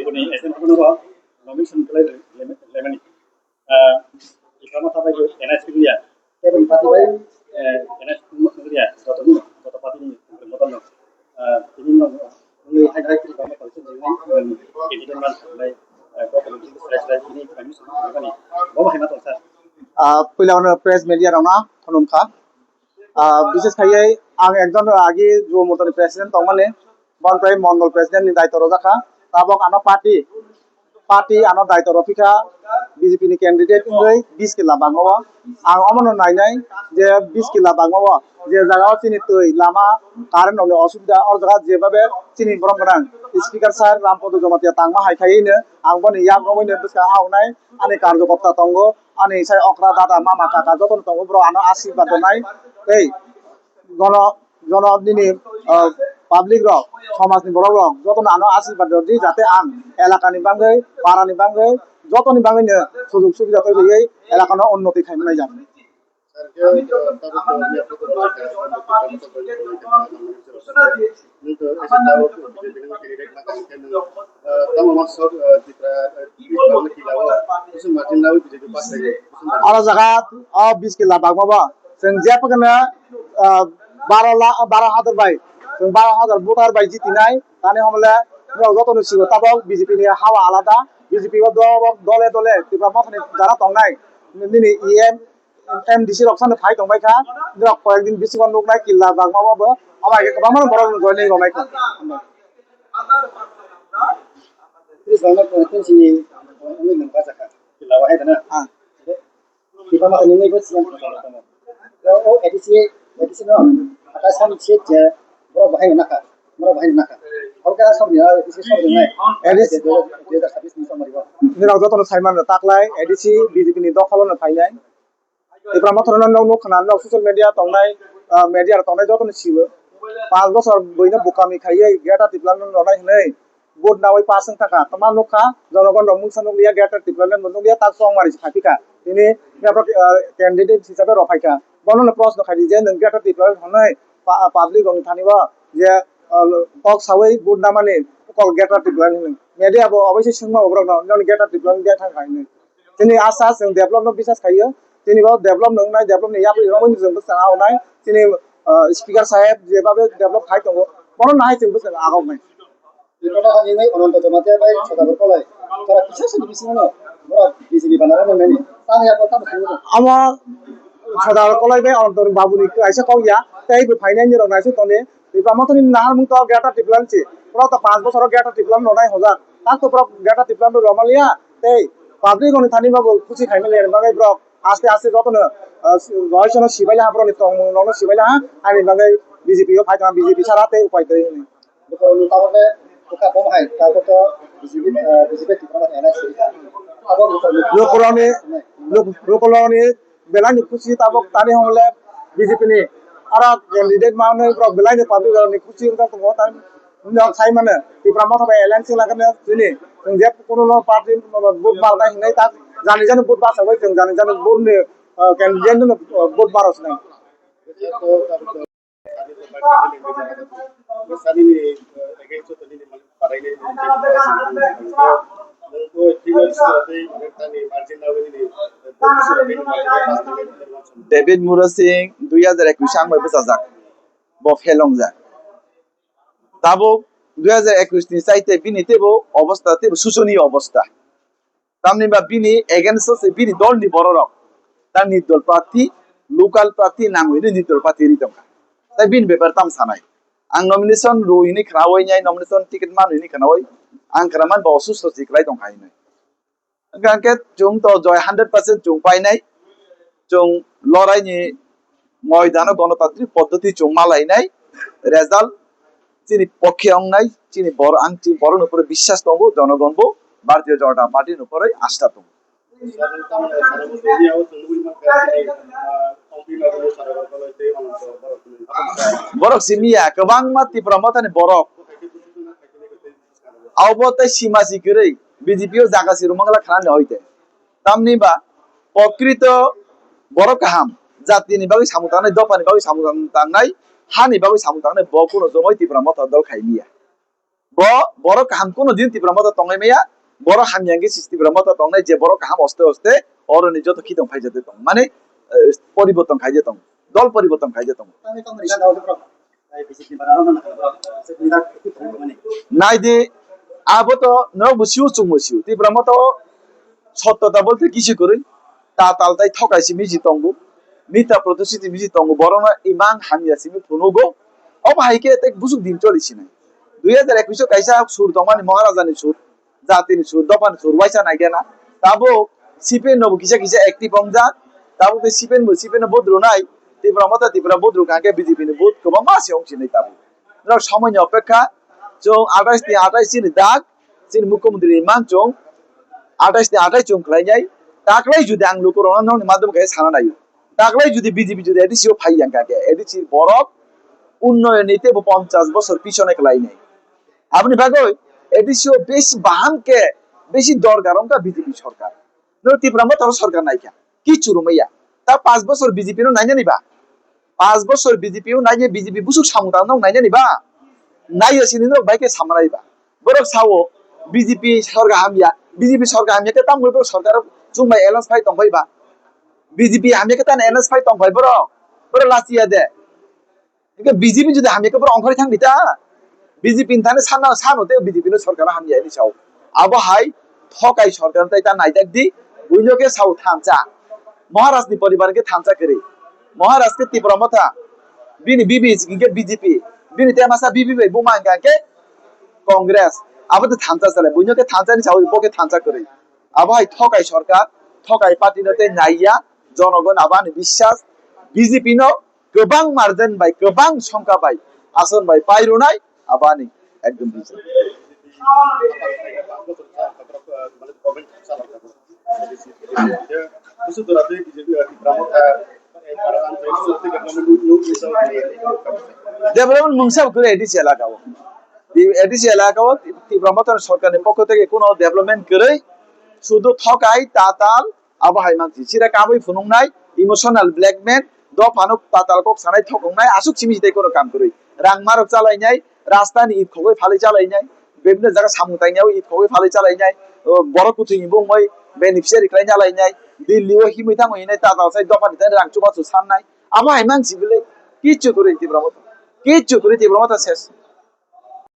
Udah SM aku nunggu, ngomong sentuh lemani. Ikhama apa itu? NS dia. Tapi pati bayi, NS dia. Suatu pati ini bermotor. Ini nunggu hari itu kami kalau sendiri ini kita kan mulai kau kalau selesai ini kami sudah ini. Bawa hemat besar. पहिलावनो press media रावना खनमखा विशेष खायै आं एकदम आगे जो मोटरनि president तंमाने बनफ्राय मंडल president नि दायित्व रजाखा ताबक आनो पार्टी आनो दायित्व रफिका बीजेपी नि कैंडिडेट इंगै 20 किला बांगवा आं अमनो नायनाय जे 20 किला बांगवा जे जागाव चिनि तै लामा कारेन्ट नि असुबिदा और जगह जेबाबे चिनि बरम गोनां स्पीकर सार रामपद जमातिया तांमा हायखायैनो आं बनि याग्रमैनो बिसका आवनाय आनि कार्यकर्ता तंगो आनि साय अक्रा दादा मामा काका जतन तंगो ब्रो आनो आशीर्वाद दनाय ए जन दिनि पाब्लिक रक समाजनि बरक रक जतन आनो आशीर्वाद दि जाते आं एलाकानि बांगै पारानि बांगै जतनि बांगैनो सुजुग सुबिदा तैयै एलाकानो उन्नति खालामनाय जागोन और जगह 20 किला बागमाबा जों जेपकनो 12 हाजार बाय जों 12 हाजार भोटार बाय जितिनाय ताने हमले जतन सिगो ताबो बीजेपी नि हावा आलादा बीजेपी को दले दले तिबा माथनि जारा तंनाय दिनै एमडीसी रक्सानो फाइ तंबायखा जों कयेकदिन बिसिबां नुनाय किला बागमाबाबो अमाय गोबां मान बरन जयनि रनायखा Islam itu sini ini lembaga zakat. Kilau wahai tanah. Kita makan ini pun siang kita. Kalau edisi no, atas kami cek je, berapa wahai nak? Kalau kita sabnya edisi sabnya, edisi dia habis ni sama juga. Ini orang jatuh Simon taklay edisi BJP ni dokhalon fainai. Ibra mathorna no khana no social media tongnai media tongnai jatuh sibo. 5 বছর Bruyne বুকামি খাইয়ে গেটা টিপলান লড়াই হলাই vote না ওই 5 টাকা তোমার লোকা জনগণ রমুসানুক লিয়া গেটা টিপলান নতুলিয়া তাক সং মারিছে খাতিকা তিনি ক্যান্ডিডেট হিসাবে রফাইকা বনন প্রশ্ন খাইদি যে নং গেটা টিপলান হनै পাবলিক রনি থানিবা যে কক সাवै ভোট না মানে কল গেটা টিপলান মিডিয়া অবশ্যই সুংমা অবরন নন গেটা টিপলান দিয়া थाखायनो তিনি आसा जों डेभलपमेन्ट बिसास खायो তিনি बा डेभलप नंनाय डेभलप नि याबो रमनि जों बसा आवनाय তিনি स्पीकर साहेब जेबाबे डेभलप खाइ दङ बन नाय जों बसा आगावनाय Kita ini orang tua mati apa? Sudah berkolai. Kalau kisah sendiri di sini, orang di sini bandar mana ni? Tanya apa tahu semua. ama sadar kolai be on babu ni aisa kau ya tai be finance ro na su tone তীব্র মতন নাহার মুখ গেটা টিপলানছি পুরো তো 5 বছর গেটা টিপলাম নয় হাজার তার তো পুরো গেটা টিপলাম রমালিয়া এই পাবলিক অনেক থানি বাবু খুশি খাইমেলে বাগাই ব্রক আস্তে আস্তে যতন রয়সন সিবাইলা হাবরনি তো নন সিবাইলা আনি বাগাই বিজেপি ফাইটা বিজেপি ছাড়াতে উপায় দেই তাহলে ওটা কম হয় তারপর তো বিজেপি বিজেপি ঠিক মতো এনএস আবার লোকরণে লোকরণে বেলানি খুশি তাবক তানি হলে বিজেপি নি আর ক্যান্ডিডেট মানে বেলানি পাবলিক খুশি উনকা তো তাই সাই মানে তীব্র মত এলায়েন্স লাগানে তিনি যে কোনো পার্টি ভোট বারটা হিনাই তা জানি জানি ভোট বাসা হই জানি জানি ভোট নি ক্যান্ডিডেট ভোট বারস নাই David Murasing 2021 ang may pasajak bo felongja tabo 2021 ni saite bini tebo অবস্থা tebo শোষণীয় অবস্থা তামনি বা বিনি এগেইনস্ট সে বিনি দল নি বড় রক তার নির্দল প্রার্থী লোকাল প্রার্থী নাম হইনি নির্দল প্রার্থী রিতম তাই বিন ব্যাপার তাম সানাই আং নমিনেশন রুইনি খাওয়াই নাই নমিনেশন টিকিট মান হইনি খাওয়াই আং খারামান বা অসুস্থ সিকলাই দं খাই নাই গানকে জুং তো জয় 100% জুং পাই নাই জুং লড়াইনি ময়দান গণতান্ত্রিক পদ্ধতি জুং মালাই নাই রেজাল্ট চিনি পক্ষে অং নাই চিনি বড় আং চিনি বড় উপরে বিশ্বাস দङ জনগণ বো ভারতীয় জনতা পার্টির উপরে আস্থা দङ বরক সিমিয়া गोबां माति प्रमोथानि बरक आवबोतै सीमासि गरै बिजेपिओ जागासि रुमंगला खानानि हइते तामनिबा प्रकृत बरक काहाम जातिनि बागै सामुतानाय दफानि बागै सामुतानाय हानि बागै सामुतानाय ब कुनो जमै तिब्रा मत दल खाइनिया ब बरक काहाम कुनो दिन तिब्रा मत तंगाइमाया बरक हामियांगे सिस्तिब्रा मत तंगाय जे बरक काहाम अस्ते अस्ते अरनि जत खिदं फाइजाते दं माने परिवर्तन खाइजे दं दल परिवर्तन खाइजे दं আমি তো রিজাল্ট দাও তো বিজেপি বানানো না সেটা কি মানে नायदे आबो तो न बुसिउ चुमुसिउ ति ब्रह्म तो सत्यता बोलते किसी करै ता तालताय थकाइसि मिजि तंगु मिता प्रतिष्ठित मिजि तंगु बरना इमान हामियासि मि फुनुगो अब हाइके ते बुसुक दिन चलिसि नै 2021 काइसा सुर दमानि महाराजानि सुर जातिनि सुर दफानि सुर वाइसा नाइगेना ताबो सिपेन नबु किसा किसा एक्टिभ अंजा ताबो ते सिपेन बोद्रु नाय ति ब्रह्म तो ति ब्रह्म बोद्रु काके बिजेपि नि बोद गोबां मासि अंसि नै ताबो र समयनि अपेक्षा जों 28 ni 28 ni dak sin मुख्यमंत्री मानचों 28 ni 28 जों खलायनाय दाख्लै जुदि आं लोकरना ननि माध्यम गाय साना नायो दाख्लै जुदि बिजेपि जुदि एडिसिओ फाइयां गाके एडिसि बरफ उन्नयनिते 50 বছর পিছনে খলাইনাই আপনি ভাগই এডিসিও বেশি বাহামকে বেশি দরকারঙ্কা বিজেপি সরকার ন তিপ্রামত সরকার নাইকা কি চুরুমাইয়া তা 5 বছর বিজেপি নো নাইনা নিবা 5 বছর বিজেপিও নাইয়ে বিজেপি বুসুক সামুতা নো নাইনা নিবা नायो सिनिनो बाइके सामराइबा बरक सावो बीजेपी सरकार हामिया के ताम गयो सरकार जुमाय एलायन्स फाइ तंबाइबा बीजेपी हामिया के तान एलायन्स फाइ तंबाइ बरो लासिया दे इके बीजेपी जुदि हामिया के बरो अंखरि थां बिता बीजेपी थाने सानोते बीजेपी नो सरकार हामिया नि साव आबो हाय थकाय सरकार ताइ ता नाइदाक दि बुइनो के साव थांचा महाराज नि परिवार के थांचा करे महाराज के तिप्रमथा बिनि बीजेपी बिनि तेमासा बिबि बुमां गाके कांग्रेस अब तो थांचा चले बुइनो के थांचा नि साव बके थांचा करे अब हाय थकाय सरकार थकाय पार्टी नते नाइया जनगण आबानि বিশ্বাস बीजेपी नो गोबां मार्जिन बाय गोबां संख्या बाय आसन बाय पाइरुनाय आबानि एकदम बिजन डेभलपमेंट मुंसाब करे एडिसि एलाकाओ तिब्रमतन सरकारनि पक्ष থেকে কোনো डेभलपमेंट करे শুধু ঠকাই তাতাল আবহাই মানসি সিরা কাবই ফুনুংনাই ইমোশনাল ব্ল্যাকমেল দফানুক তাতাল কক সানাই ঠকংনাই আসুক সিমিজিতে কোনো কাম করে রাং মারক চালাইনাই রাস্তানি ইট খগৈ ফালি চালাইনাই বিভিন্ন জায়গা সামুতাইনাও ইট খগৈ ফালি চালাইনাই বড় কুথিনি বুংमै बेनिफिशियारि खालाय जालायनाय दिल्लीआव हिमै थांहैनाय ताताल साइ दफानिफ्राय रां चुबाचु साननाय आबहाय मानसि बिले किच्छु करे तिब्रमत सेस